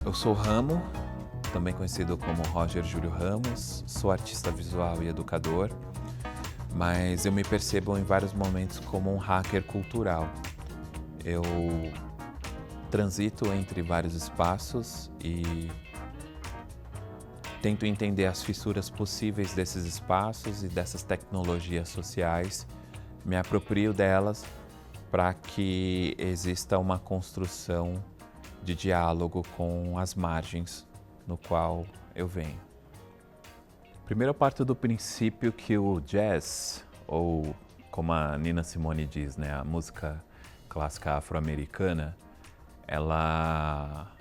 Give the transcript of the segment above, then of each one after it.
Eu sou Ramo, também conhecido como Roger Júlio Ramos, sou artista visual e educador, mas eu me percebo em vários momentos como um hacker cultural. Eu transito entre vários espaços e tento entender as fissuras possíveis desses espaços e dessas tecnologias sociais, me aproprio delas para que exista uma construção de diálogo com as margens no qual eu venho. Primeiro eu parto do princípio que o jazz, ou como a Nina Simone diz, né, a música clássica afro-americana, ela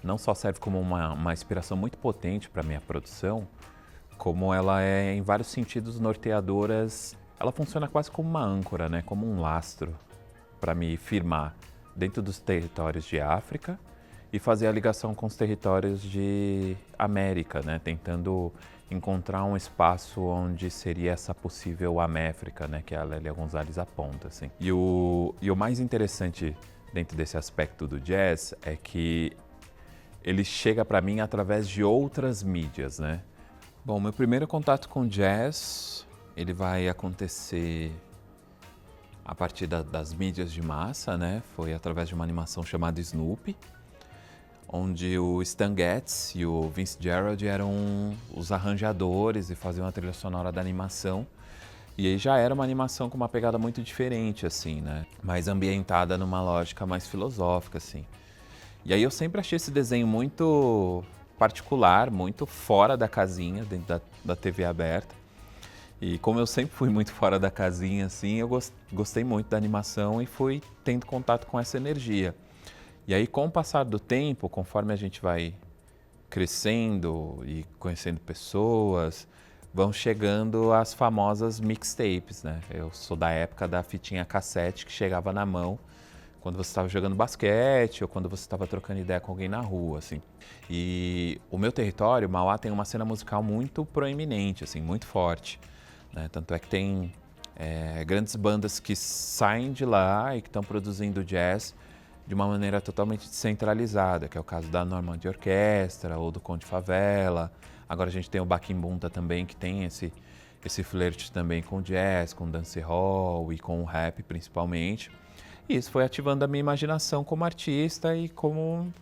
não só serve como uma inspiração muito potente para a minha produção, como ela é, em vários sentidos, norteadoras. Ela funciona quase como uma âncora, né, como um lastro para me firmar dentro dos territórios de África e fazer a ligação com os territórios de América, né? Tentando encontrar um espaço onde seria essa possível Améfrica, né? Que a Lélia Gonzalez aponta, assim. E o mais interessante dentro desse aspecto do jazz é que ele chega para mim através de outras mídias, né? Bom, meu primeiro contato com jazz, ele vai acontecer a partir das mídias de massa, né? Foi através de uma animação chamada Snoopy, onde o Stan Getz e o Vince Gerald eram os arranjadores e faziam a trilha sonora da animação. E aí já era uma animação com uma pegada muito diferente, assim, né? Mais ambientada numa lógica mais filosófica, assim. E aí eu sempre achei esse desenho muito particular, muito fora da casinha, dentro da TV aberta. E como eu sempre fui muito fora da casinha, assim, eu gostei muito da animação e fui tendo contato com essa energia. E aí, com o passar do tempo, conforme a gente vai crescendo e conhecendo pessoas, vão chegando as famosas mixtapes, né? Eu sou da época da fitinha cassete que chegava na mão quando você estava jogando basquete ou quando você estava trocando ideia com alguém na rua, assim. E o meu território, Mauá, tem uma cena musical muito proeminente, assim, muito forte, né? Tanto é que tem grandes bandas que saem de lá e que estão produzindo jazz de uma maneira totalmente descentralizada, que é o caso da Normand Orquestra ou do Conde Favela. Agora a gente tem o Baquimbunta também, que tem esse flerte também com jazz, com dancehall e com o rap principalmente. E isso foi ativando a minha imaginação como artista e como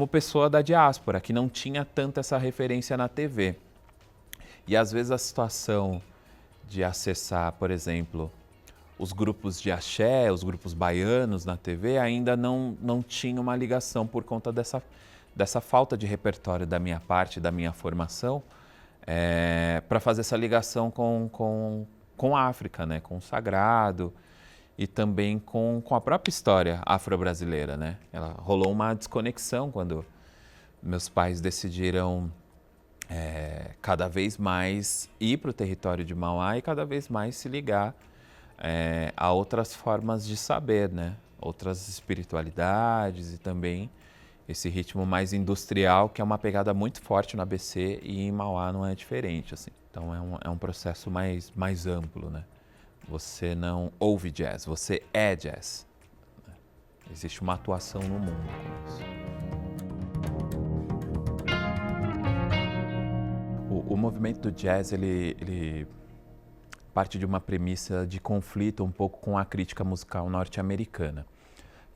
pessoa da diáspora, que não tinha tanto essa referência na TV. E às vezes a situação de acessar, por exemplo, os grupos de axé, os grupos baianos na TV, ainda não tinha uma ligação por conta dessa falta de repertório da minha parte, da minha formação, para fazer essa ligação com a África, né? Com o sagrado e também com a própria história afro-brasileira, né? Rolou uma desconexão quando meus pais decidiram cada vez mais ir para o território de Mauá e cada vez mais se ligar a outras formas de saber, né? Outras espiritualidades e também esse ritmo mais industrial, que é uma pegada muito forte no ABC e em Mauá não é diferente, assim. Então é um processo mais amplo, né? Você não ouve jazz, você é jazz. Existe uma atuação no mundo com isso. O movimento do jazz, ele parte de uma premissa de conflito um pouco com a crítica musical norte-americana.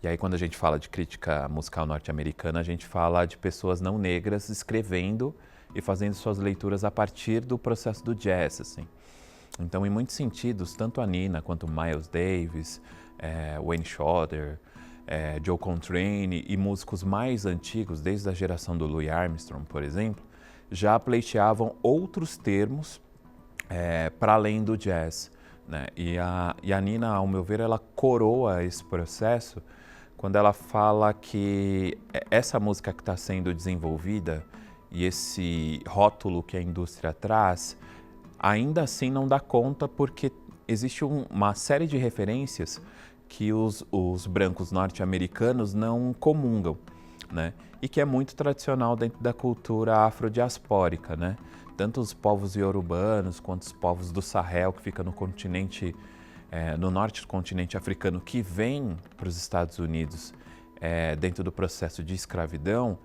E aí quando a gente fala de crítica musical norte-americana, a gente fala de pessoas não negras escrevendo e fazendo suas leituras a partir do processo do jazz, assim. Então, em muitos sentidos, tanto a Nina quanto o Miles Davis, Wayne Shorter, Joe Coltrane e músicos mais antigos, desde a geração do Louis Armstrong, por exemplo, já pleiteavam outros termos para além do jazz, né? E a Nina, ao meu ver, ela coroa esse processo quando ela fala que essa música que está sendo desenvolvida e esse rótulo que a indústria traz, ainda assim não dá conta porque existe uma série de referências que os brancos norte-americanos não comungam, né? E que é muito tradicional dentro da cultura afrodiaspórica, né? Tanto os povos iorubanos quanto os povos do Sahel, que fica no continente, no norte do continente africano, que vêm para os Estados Unidos dentro do processo de escravidão,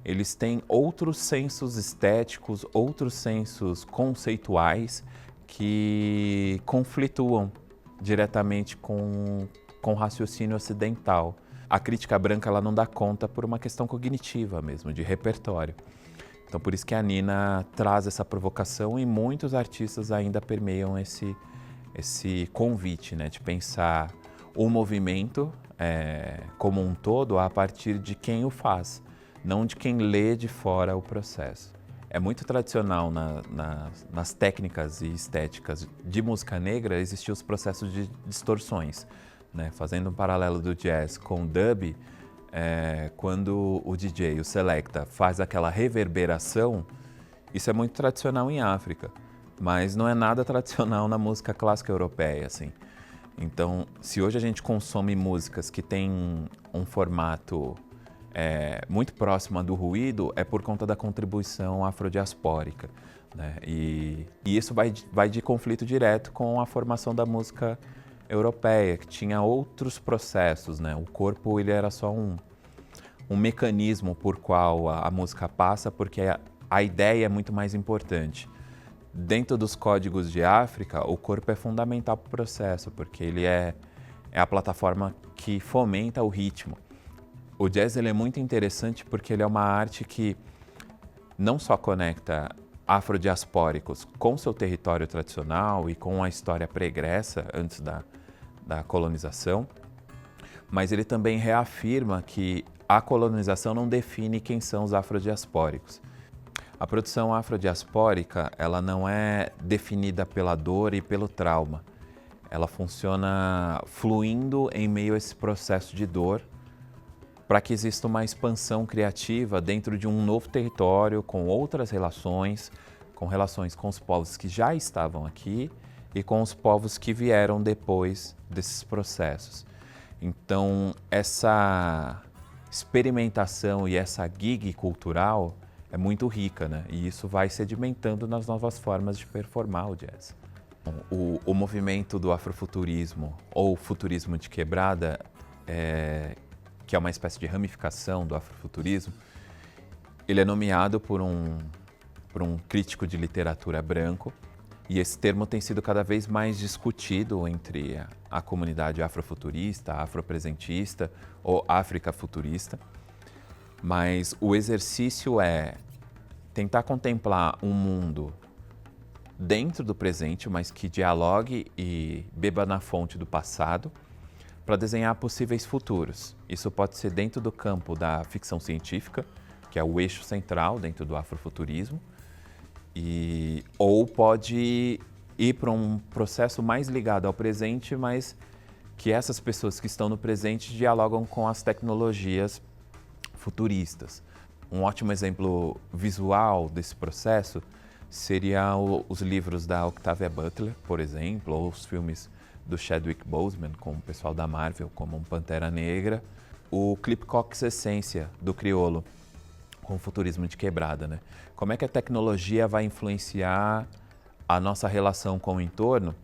eles têm outros sensos estéticos, outros sensos conceituais que conflituam diretamente com o raciocínio ocidental. A crítica branca ela não dá conta por uma questão cognitiva mesmo, de repertório. Então por isso que a Nina traz essa provocação e muitos artistas ainda permeiam esse convite, né, de pensar o movimento como um todo a partir de quem o faz, não de quem lê de fora o processo. É muito tradicional nas técnicas e estéticas de música negra existir os processos de distorções, né? Fazendo um paralelo do jazz com o dub, quando o DJ, o selecta, faz aquela reverberação, isso é muito tradicional em África, mas não é nada tradicional na música clássica europeia, assim. Então, se hoje a gente consome músicas que têm um formato muito próximo do ruído, é por conta da contribuição afrodiaspórica, né? E isso vai de conflito direto com a formação da música europeia, que tinha outros processos, né? O corpo ele era só um mecanismo por qual a música passa, porque a ideia é muito mais importante. Dentro dos códigos de África, o corpo é fundamental para o processo, porque ele é a plataforma que fomenta o ritmo. O jazz ele é muito interessante porque ele é uma arte que não só conecta afrodiaspóricos com seu território tradicional e com a história pregressa antes da colonização, mas ele também reafirma que a colonização não define quem são os afrodiaspóricos. A produção afrodiaspórica ela não é definida pela dor e pelo trauma. Ela funciona fluindo em meio a esse processo de dor para que exista uma expansão criativa dentro de um novo território, com outras relações, com relações com os povos que já estavam aqui e com os povos que vieram depois desses processos. Então, essa experimentação e essa gig cultural é muito rica, né? E isso vai sedimentando nas novas formas de performar o jazz. O movimento do afrofuturismo ou futurismo de quebrada, que é uma espécie de ramificação do afrofuturismo, ele é nomeado por um crítico de literatura branco, e esse termo tem sido cada vez mais discutido entre a comunidade afrofuturista, afropresentista ou africafuturista. Mas o exercício é tentar contemplar um mundo dentro do presente, mas que dialogue e beba na fonte do passado, para desenhar possíveis futuros. Isso pode ser dentro do campo da ficção científica, que é o eixo central dentro do afrofuturismo, ou pode ir para um processo mais ligado ao presente, mas que essas pessoas que estão no presente dialogam com as tecnologias futuristas. Um ótimo exemplo visual desse processo seria os livros da Octavia Butler, por exemplo, ou os filmes do Chadwick Boseman com o pessoal da Marvel, como um Pantera Negra, o Clip Cox Essência, do Criolo, com o futurismo de quebrada, né? Como é que a tecnologia vai influenciar a nossa relação com o entorno,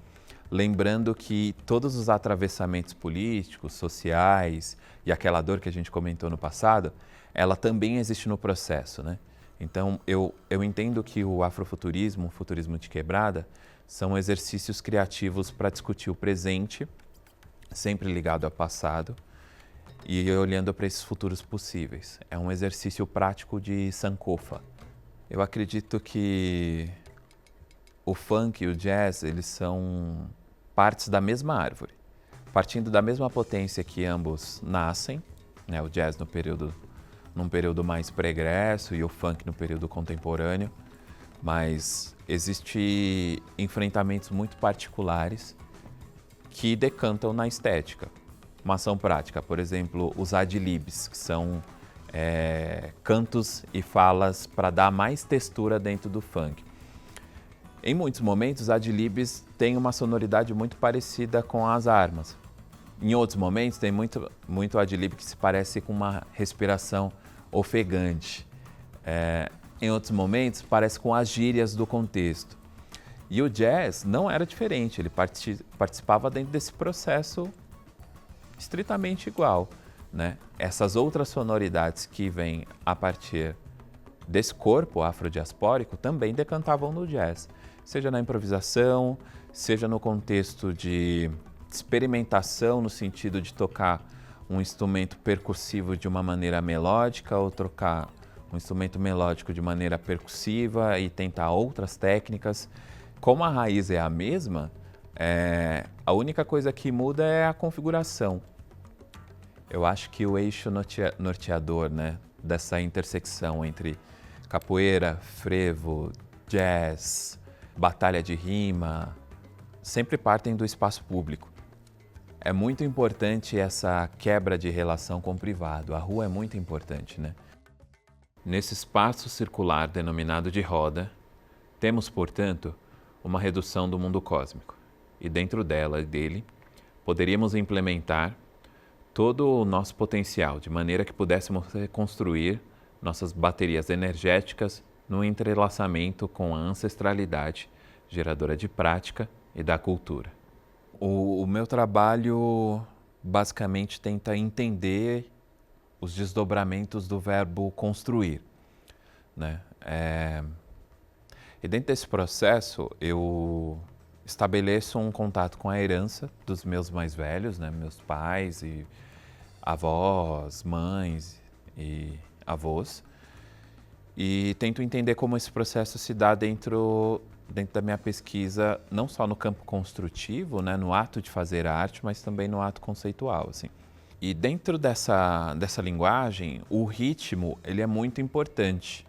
lembrando que todos os atravessamentos políticos, sociais e aquela dor que a gente comentou no passado, ela também existe no processo, né? Então, eu entendo que o afrofuturismo, o futurismo de quebrada, são exercícios criativos para discutir o presente, sempre ligado ao passado, e olhando para esses futuros possíveis. É um exercício prático de Sankofa. Eu acredito que o funk e o jazz, eles são partes da mesma árvore, partindo da mesma potência que ambos nascem, né? O jazz num período mais pregresso e o funk no período contemporâneo, mas existem enfrentamentos muito particulares que decantam na estética. Uma ação prática, por exemplo, os ad-libs, que são cantos e falas para dar mais textura dentro do funk. Em muitos momentos, os ad-libs têm uma sonoridade muito parecida com as armas. Em outros momentos, tem muito ad-lib que se parece com uma respiração ofegante. Em outros momentos, parece com as gírias do contexto. E o jazz não era diferente, ele participava dentro desse processo estritamente igual, né, essas outras sonoridades que vêm a partir desse corpo afrodiaspórico também decantavam no jazz, seja na improvisação, seja no contexto de experimentação, no sentido de tocar um instrumento percussivo de uma maneira melódica ou trocar um instrumento melódico de maneira percussiva e tentar outras técnicas. Como a raiz é a mesma, a única coisa que muda é a configuração. Eu acho que o eixo norteador, né, dessa intersecção entre capoeira, frevo, jazz, batalha de rima, sempre partem do espaço público. É muito importante essa quebra de relação com o privado. A rua é muito importante, né? Nesse espaço circular denominado de roda, temos, portanto, uma redução do mundo cósmico. E dentro dela e dele, poderíamos implementar todo o nosso potencial, de maneira que pudéssemos reconstruir nossas baterias energéticas no entrelaçamento com a ancestralidade, geradora de prática e da cultura. O meu trabalho basicamente tenta entender os desdobramentos do verbo construir, né? E dentro desse processo eu estabeleço um contato com a herança dos meus mais velhos, né? Meus pais e avós, mães e avós, e tento entender como esse processo se dá dentro da minha pesquisa, não só no campo construtivo, né, no ato de fazer arte, mas também no ato conceitual, assim. E dentro dessa linguagem, o ritmo ele é muito importante,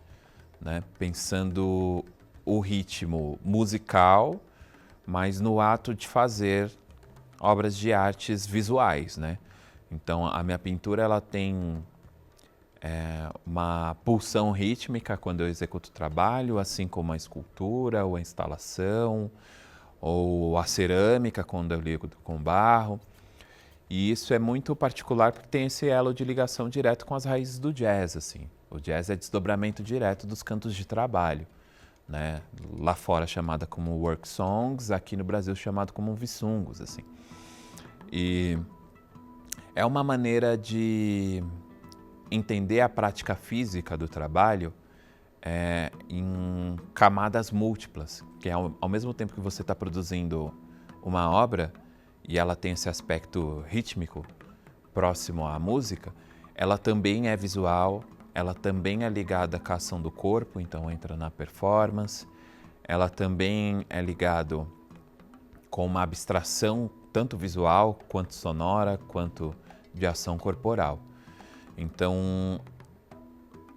né, pensando o ritmo musical, mas no ato de fazer obras de artes visuais, né? Então, a minha pintura ela tem uma pulsão rítmica quando eu executo o trabalho, assim como a escultura, ou a instalação, ou a cerâmica quando eu ligo com barro. E isso é muito particular porque tem esse elo de ligação direto com as raízes do jazz, assim. O jazz é desdobramento direto dos cantos de trabalho, né? Lá fora chamada como work songs, aqui no Brasil chamado como vissungos, assim. E é uma maneira de entender a prática física do trabalho em camadas múltiplas, que ao mesmo tempo que você está produzindo uma obra e ela tem esse aspecto rítmico próximo à música, ela também é visual, ela também é ligada com a ação do corpo, então entra na performance, ela também é ligado com uma abstração tanto visual, quanto sonora, quanto de ação corporal. Então,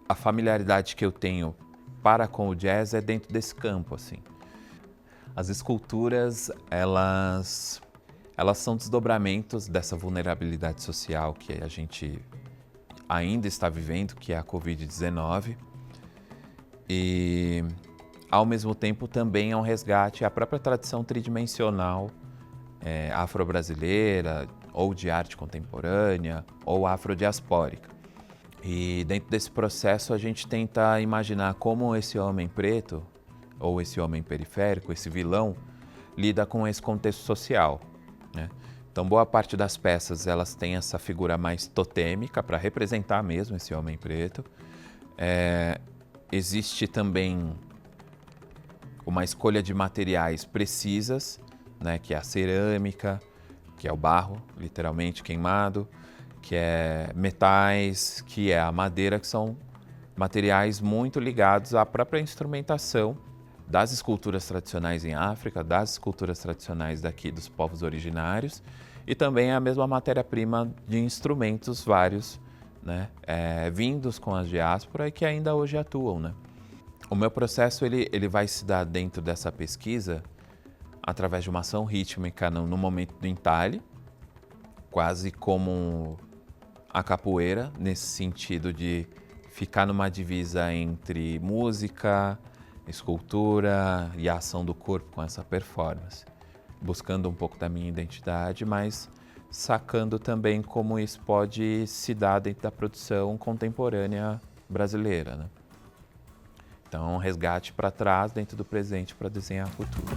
a familiaridade que eu tenho para com o jazz é dentro desse campo, assim. As esculturas, elas são desdobramentos dessa vulnerabilidade social que a gente ainda está vivendo, que é a Covid-19. E, ao mesmo tempo, também é um resgate à própria tradição tridimensional afro-brasileira, ou de arte contemporânea, ou afrodiaspórica. E dentro desse processo a gente tenta imaginar como esse homem preto, ou esse homem periférico, esse vilão, lida com esse contexto social, né? Então boa parte das peças elas têm essa figura mais totêmica para representar mesmo esse homem preto. Existe também uma escolha de materiais precisas, né, que é a cerâmica, que é o barro, literalmente queimado, que é metais, que é a madeira, que são materiais muito ligados à própria instrumentação das esculturas tradicionais em África, das esculturas tradicionais daqui dos povos originários, e também a mesma matéria-prima de instrumentos vários, né, vindos com a diáspora e que ainda hoje atuam, né? O meu processo ele vai se dar dentro dessa pesquisa através de uma ação rítmica no momento do entalhe, quase como a capoeira, nesse sentido de ficar numa divisa entre música, escultura e a ação do corpo com essa performance, buscando um pouco da minha identidade, mas sacando também como isso pode se dar dentro da produção contemporânea brasileira, né? Então, um resgate para trás, dentro do presente, para desenhar o futuro.